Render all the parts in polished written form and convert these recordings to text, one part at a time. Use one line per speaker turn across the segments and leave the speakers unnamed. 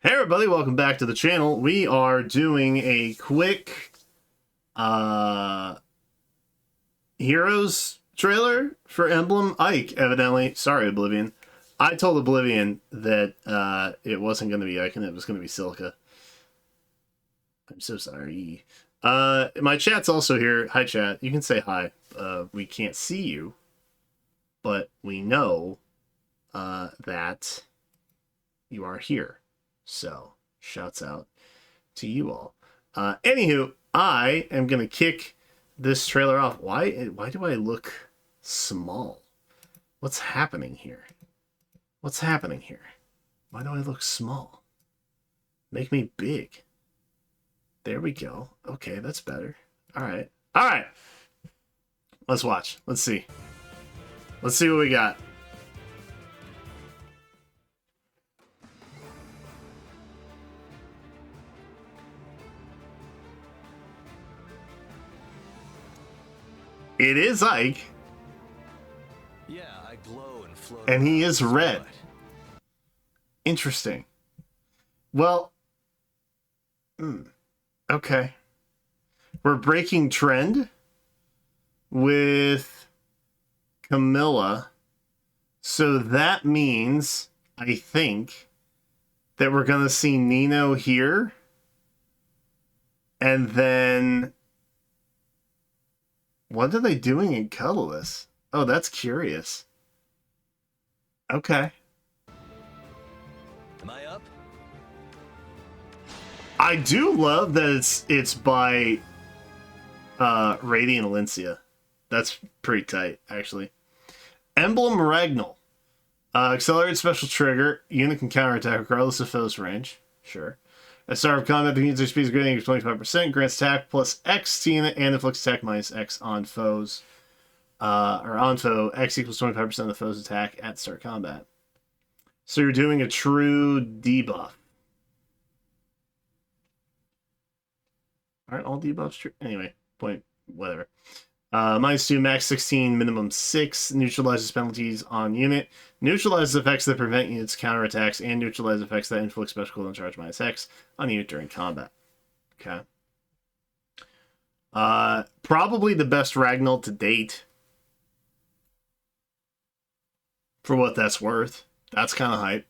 Hey everybody, welcome back to the channel. We are doing a quick Heroes trailer for Emblem Ike, evidently. Sorry, Oblivion. I told Oblivion that it wasn't going to be Ike and it was going to be Silica. I'm so sorry. My chat's also here. Hi, chat. You can say hi. We can't see you, but we know that you are here. So, shouts out to you all. Anywho, I am going to kick this trailer off. Why do I look small? What's happening here? What's happening here? Why do I look small? Make me big. There we go. Okay, that's better. All right. All right. Let's watch. Let's see. Let's see what we got. It is Ike.
Yeah, I glow and float.
And he is red. Interesting. Well, okay. We're breaking trend with Camilla. So that means, I think, that we're going to see Nino here. And then... what are they doing in Colorless? Oh, that's curious. Okay.
Am I up?
I do love that it's by Radiant Alencia. That's pretty tight, actually. Emblem Regnal. Accelerated special trigger. Unit can counterattack regardless of foe's range. Sure. At start of combat, the unit's speed is greater than 25%. Grants attack plus X to unit and inflicts attack minus X on foes. Or on foe, X equals 25% of the foe's attack at start combat. So you're doing a true debuff. Aren't all debuffs true? Anyway, point, whatever. -2, max 16, minimum 6. Neutralizes penalties on unit. Neutralizes effects that prevent units counterattacks and neutralizes effects that inflict special cooldown charge minus X on unit during combat. Okay. Probably the best Ragnall to date. For what that's worth. That's kind of hype.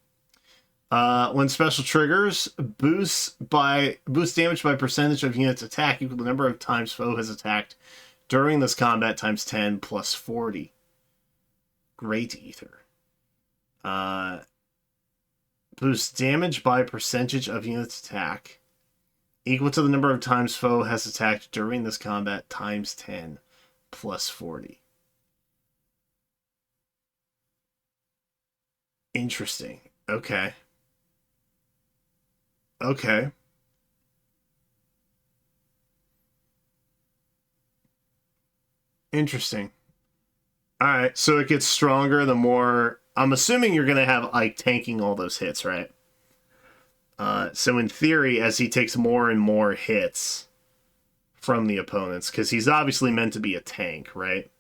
When special triggers, boost damage by percentage of units attack equal to the number of times foe has attacked during this combat times 10 plus 40. Great Ether. Boost damage by percentage of units attack equal to the number of times foe has attacked during this combat times 10 plus 40. Interesting. Okay. Okay. Interesting. Alright, so it gets stronger the more... I'm assuming you're going to have Ike tanking all those hits, right? So in theory, as he takes more and more hits from the opponents, because he's obviously meant to be a tank, right?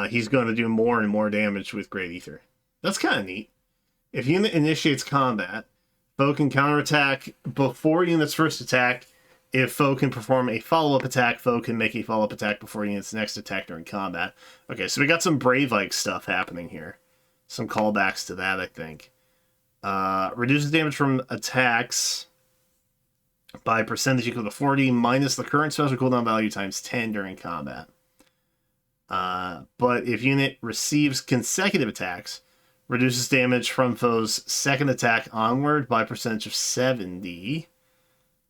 He's going to do more and more damage with Great Ether. That's kind of neat. If unit initiates combat, foe can counterattack before unit's first attack. If foe can perform a follow-up attack, foe can make a follow-up attack before unit's next attack during combat. Okay, so we got some Brave Ike stuff happening here. Some callbacks to that, I think. Reduces damage from attacks by percentage equal to 40 minus the current special cooldown value times 10 during combat. But if unit receives consecutive attacks, reduces damage from foe's second attack onward by percentage of 70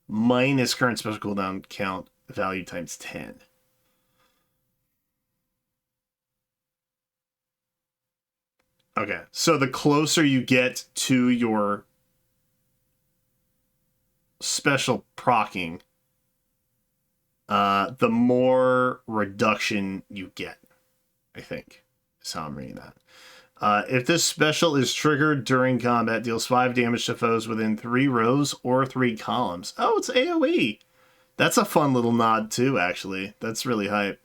minus current special cooldown count value times 10. Okay, so the closer you get to your special proccing, the more reduction you get, I think, is how I'm reading that. If this special is triggered during combat, deals 5 damage to foes within 3 rows or 3 columns. Oh, it's AoE. That's a fun little nod, too, actually. That's really hype.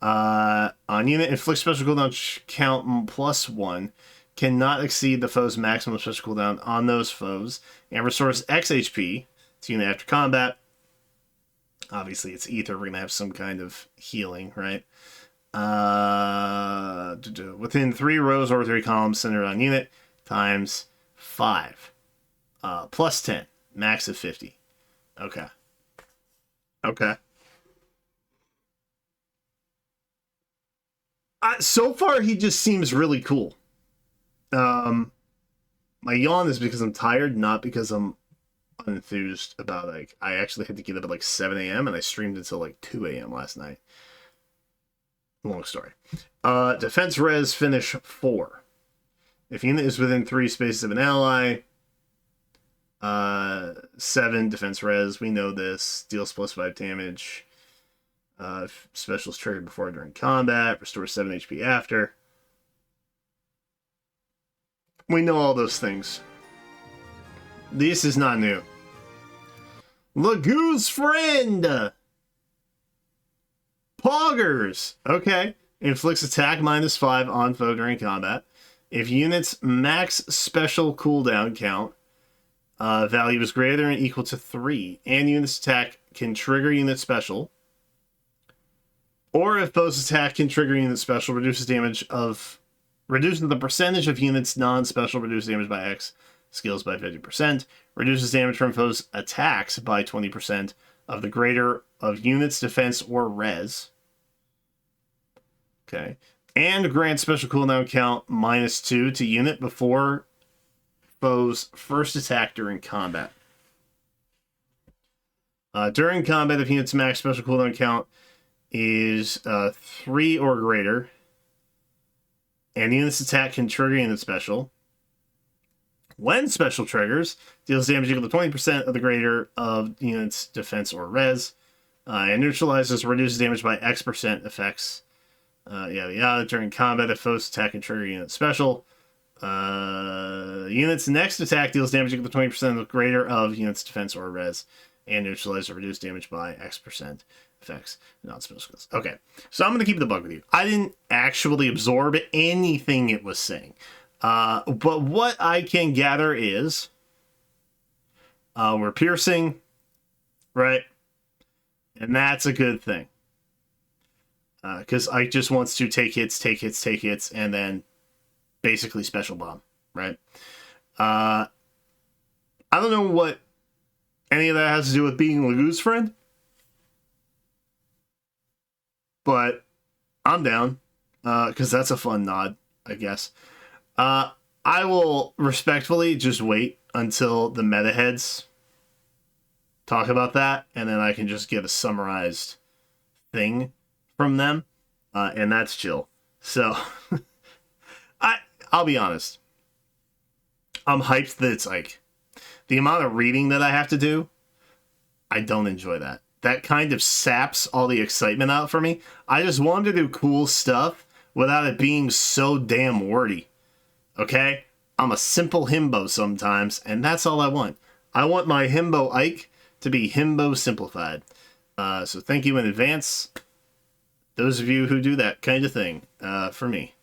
On unit, inflict special cooldown count +1. cannot exceed the foe's maximum special cooldown on those foes, and restores X HP to unit after combat. Obviously, it's Ether. We're going to have some kind of healing, right? Within 3 rows or 3 columns centered on unit, times 5. Plus 10. Max of 50. Okay. Okay. So far, he just seems really cool. My yawn is because I'm tired, not because I'm unenthused about, like, I actually had to get up at like 7 a.m. and I streamed until like 2 a.m. last night. Long story. Defense res finish 4. If unit is within 3 spaces of an ally, 7 defense res. We know this. Deals plus 5 damage. Specials triggered before or during combat. Restores 7 HP after. We know all those things. This is not new. Lagoo's friend! Poggers! Okay. Inflicts attack minus 5 on foe during combat. If unit's max special cooldown count value is greater than or equal to 3, and unit's attack can trigger unit special, or if foe's attack can trigger unit special, reduces the percentage of units non-special reduced damage by X skills by 50%, reduces damage from foe's attacks by 20% of the greater of unit's defense or res. Okay. And grants special cooldown count minus 2 to unit before foe's first attack during combat. During combat, if unit's max special cooldown count is 3 or greater, and unit's attack can trigger unit special. When special triggers, deals damage equal to 20% of the greater of unit's defense or res, and neutralizes or reduces damage by X% effects. During combat, if foe's attack can trigger unit special, unit's next attack deals damage equal to 20% of the greater of unit's defense or res, and neutralize or reduce damage by X% effects, not special skills. Okay, so I'm going to keep the bug with you. I didn't actually absorb anything it was saying. But what I can gather is we're piercing, right? And that's a good thing. Because Ike just wants to take hits, and then basically special bomb, right? I don't know what any of that has to do with being Lagoo's friend, but I'm down, because that's a fun nod, I guess. I will respectfully just wait until the meta heads talk about that, and then I can just get a summarized thing from them, and that's chill. So, I'll be honest. I'm hyped that it's like, the amount of reading that I have to do, I don't enjoy that. That kind of saps all the excitement out for me. I just want to do cool stuff without it being so damn wordy. Okay? I'm a simple himbo sometimes, and that's all I want. I want my himbo Ike to be himbo simplified. So thank you in advance, those of you who do that kind of thing, for me,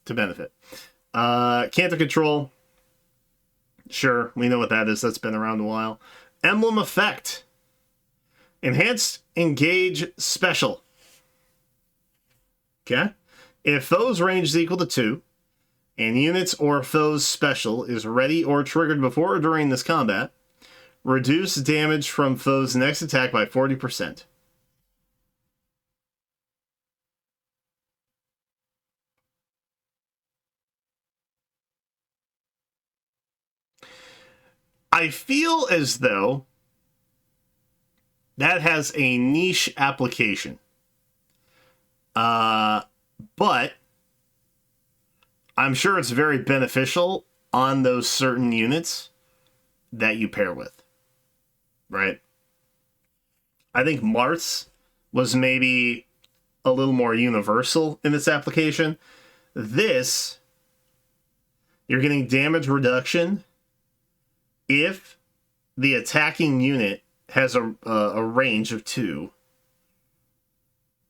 to benefit. Canter Control. Sure, we know what that is. That's been around a while. Emblem Effect. Enhanced Engage Special. Okay? If foe's range is equal to 2, and units or foe's special is ready or triggered before or during this combat, reduce damage from foe's next attack by 40%. I feel as though that has a niche application. But I'm sure it's very beneficial on those certain units that you pair with. Right? I think Marth's was maybe a little more universal in its application. This, you're getting damage reduction if the attacking unit has a range of 2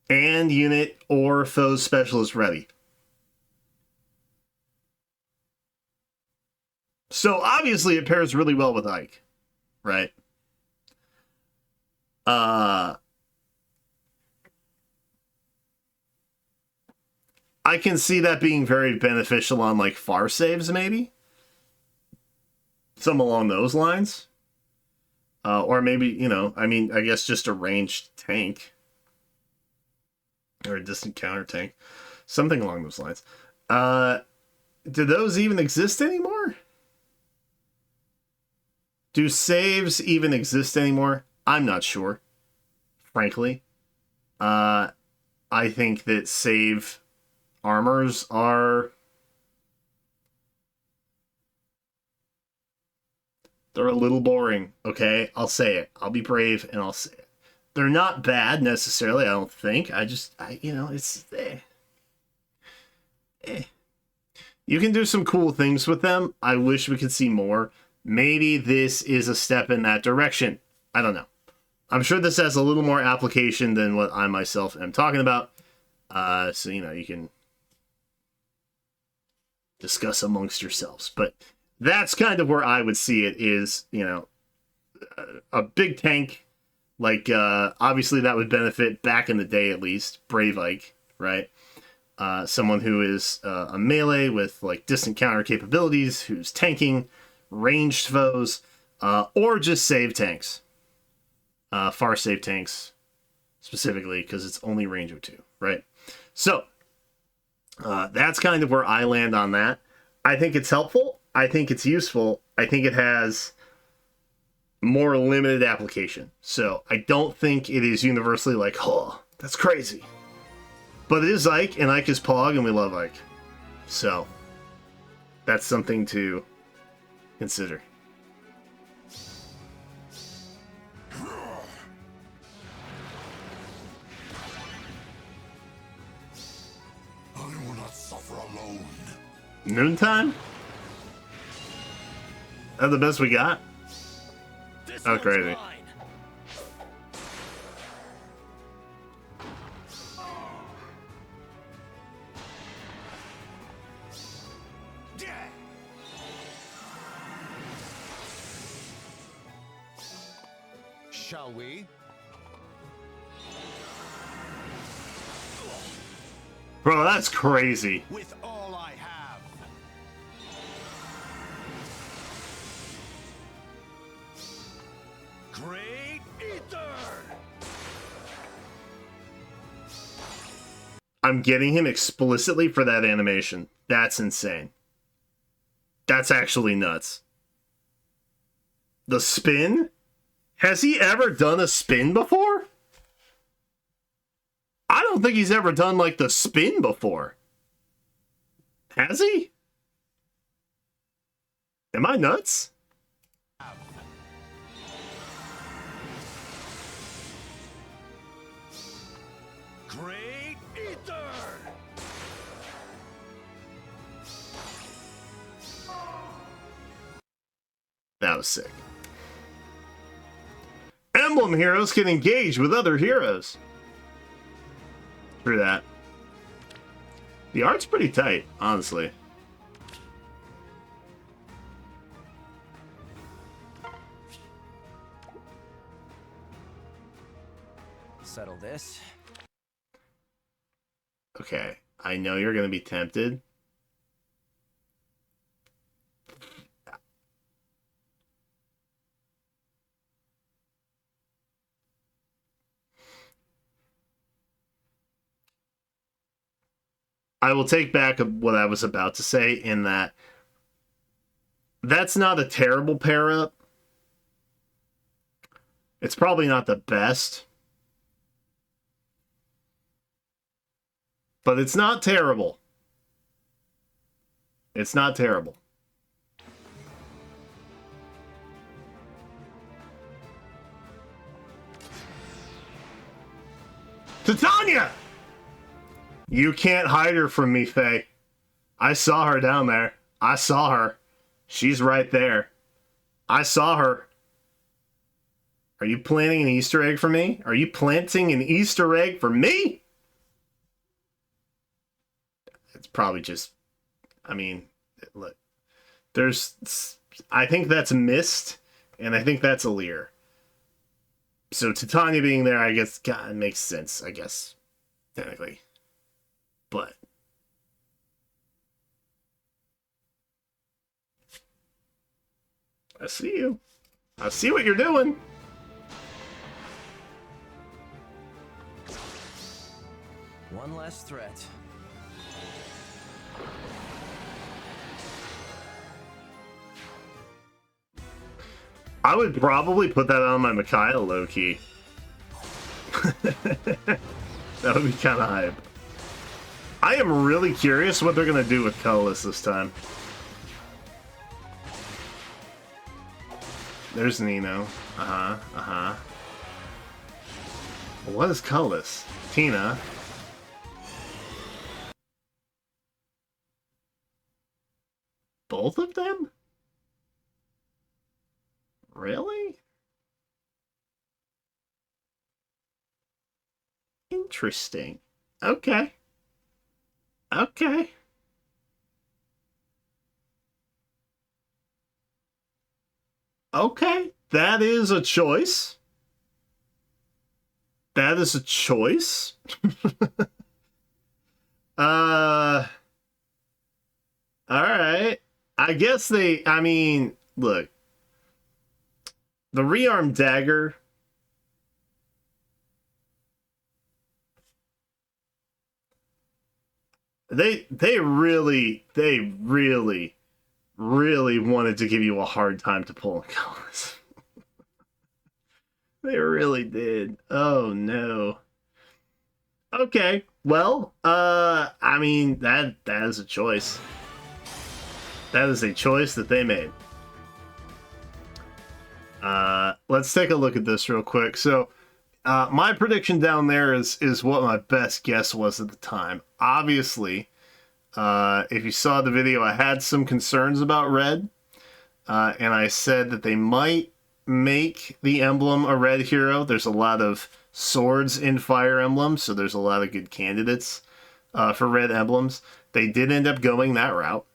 and unit or foe's special is ready. So obviously it pairs really well with Ike, right? I can see that being very beneficial on like far saves, maybe. Some along those lines. Or maybe, you know, I mean, I guess just a ranged tank. Or a distant counter tank. Something along those lines. Do those even exist anymore? Do saves even exist anymore? I'm not sure, frankly. I think that save armors are... They're a little boring, okay? I'll say it. I'll be brave and I'll say it. They're not bad necessarily, I don't think. You know, it's... You can do some cool things with them. I wish we could see more. Maybe this is a step in that direction. I don't know. I'm sure this has a little more application than what I myself am talking about. So, you know, you can discuss amongst yourselves. But that's kind of where I would see it is, you know, a big tank. Like, obviously that would benefit back in the day at least. Brave Ike, right? Someone who is a melee with like distant counter capabilities, who's tanking, ranged foes, or just save tanks. Far save tanks specifically because it's only range of 2, right? So that's kind of where I land on that. I think it's helpful. I think it's useful. I think it has more limited application. So I don't think it is universally like, oh, that's crazy. But it is Ike, and Ike is Pog, and we love Ike. So that's something to consider.
I will not suffer alone.
Noontime? That's the best we got? Oh, crazy.
Shall we?
Bro, that's crazy.
With all I have. Great Ether!
I'm getting him explicitly for that animation. That's insane. That's actually nuts. The spin? Has he ever done a spin before? I don't think he's ever done, like, the spin before. Has he? Am I nuts?
Great Ether!
That was sick. Emblem heroes can engage with other heroes. True that. The art's pretty tight, honestly.
Settle this.
Okay, I know you're going to be tempted. I will take back what I was about to say in that that's not a terrible pair up. It's probably not the best. But it's not terrible. It's not terrible. Titania! You can't hide her from me, Faye. I saw her down there. I saw her. She's right there. I saw her. Are you planting an Easter egg for me? Are you planting an Easter egg for me? It's probably just, I mean, look, I think that's Mist, and I think that's Alir. So Titania being there, I guess, God, it makes sense, I guess, technically. But I see you. I see what you're doing.
One less threat.
I would probably put that on my Micaiah low-key. That would be kind of hype. I am really curious what they're going to do with Colorless this time. There's Nino. Uh-huh, uh-huh. What is Colorless? Tina. Both of them? Really? Interesting. Okay. Okay. Okay. That is a choice. That is a choice. Alright. I guess I mean, look. The rearm dagger. They really wanted to give you a hard time to pull in colors. They really did. Oh no. Okay. Well, I mean that is a choice. That is a choice that they made. Let's take a look at this real quick. So, my prediction down there is what my best guess was at the time. Obviously, if you saw the video, I had some concerns about red, and I said that they might make the emblem a red hero. There's a lot of swords in Fire Emblem, so there's a lot of good candidates for red emblems. They did end up going that route.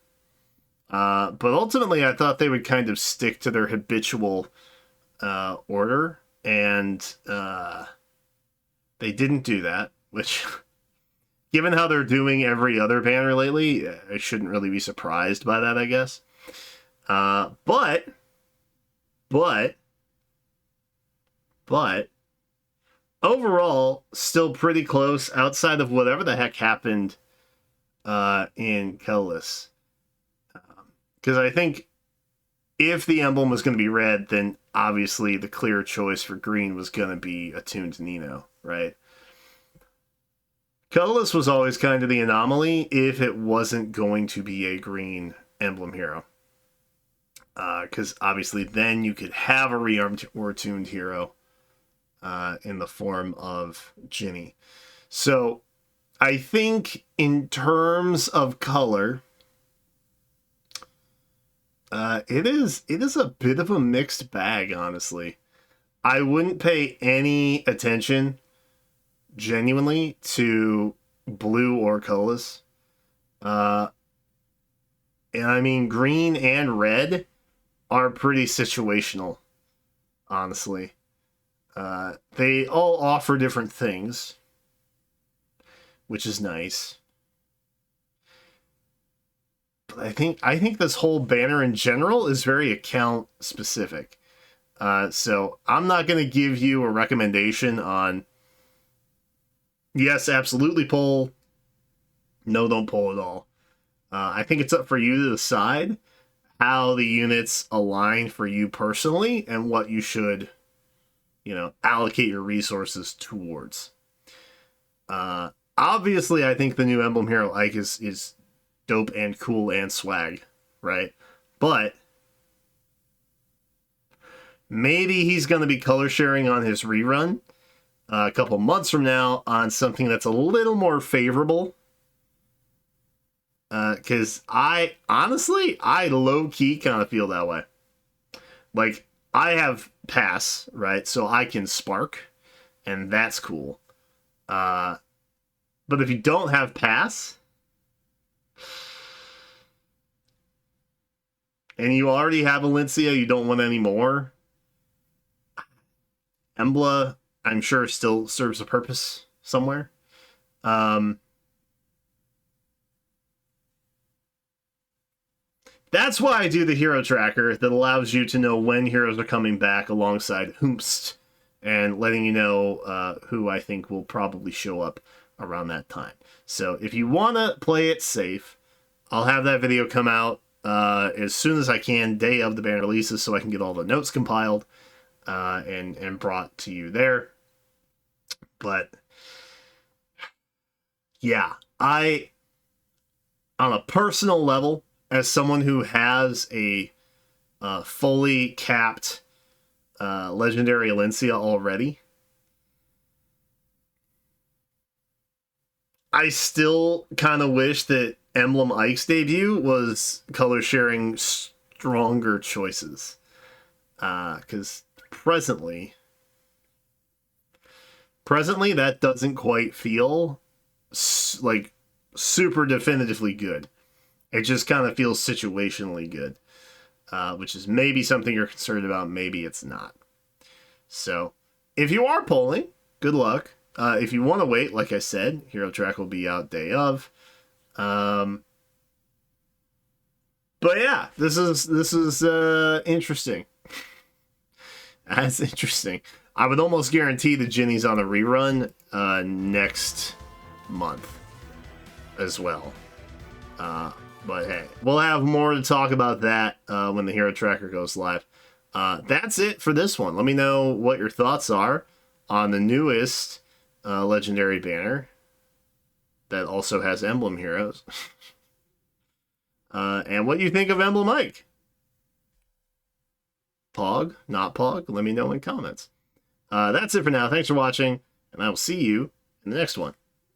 But ultimately, I thought they would kind of stick to their habitual order, and they didn't do that, which, given how they're doing every other banner lately, I shouldn't really be surprised by that, I guess. But, overall, still pretty close outside of whatever the heck happened in Colorless. Because I think if the emblem was going to be red, then obviously the clear choice for green was going to be Attuned Nino, right? Colorless was always kind of the anomaly if it wasn't going to be a green emblem hero. Because obviously then you could have a rearmed or attuned hero in the form of Ginny. So I think in terms of color, it is a bit of a mixed bag, honestly. I wouldn't pay any attention, genuinely, to blue or colorless. And I mean, green and red are pretty situational, honestly. They all offer different things, which is nice. But I think this whole banner in general is very account specific. So I'm not going to give you a recommendation on yes, absolutely pull, no, don't pull at all. I think it's up for you to decide how the units align for you personally and what you should, allocate your resources towards. Obviously, I think the new Emblem Hero Ike is dope and cool and swag, right? But maybe he's going to be color sharing on his rerun a couple months from now on something that's a little more favorable. Because I low-key kind of feel that way. Like, I have pass, right? So I can spark, and that's cool. But if you don't have pass, and you already have Valencia, you don't want any more. Embla, I'm sure, still serves a purpose somewhere. That's why I do the hero tracker that allows you to know when heroes are coming back alongside Hoomst, and letting you know who I think will probably show up around that time. So if you want to play it safe, I'll have that video come out as soon as I can, day of the banner releases, so I can get all the notes compiled and brought to you there. But yeah, on a personal level, as someone who has a fully capped Legendary Alencia already, I still kind of wish that Emblem Ike's debut was color sharing stronger choices. Because presently that doesn't quite feel like super definitively good. It just kind of feels situationally good, which is maybe something you're concerned about. Maybe it's not. So if you are polling, good luck. If you want to wait, like I said, Hero Track will be out day of. But yeah, this is interesting. That's interesting. I would almost guarantee that Ginny's on a rerun next month as well. But hey, we'll have more to talk about that when the Hero Tracker goes live. That's it for this one. Let me know what your thoughts are on the newest Legendary banner that also has Emblem heroes. And what you think of Emblem Ike. Pog, not Pog? Let me know in comments. That's it for now. Thanks for watching, and I will see you in the next one.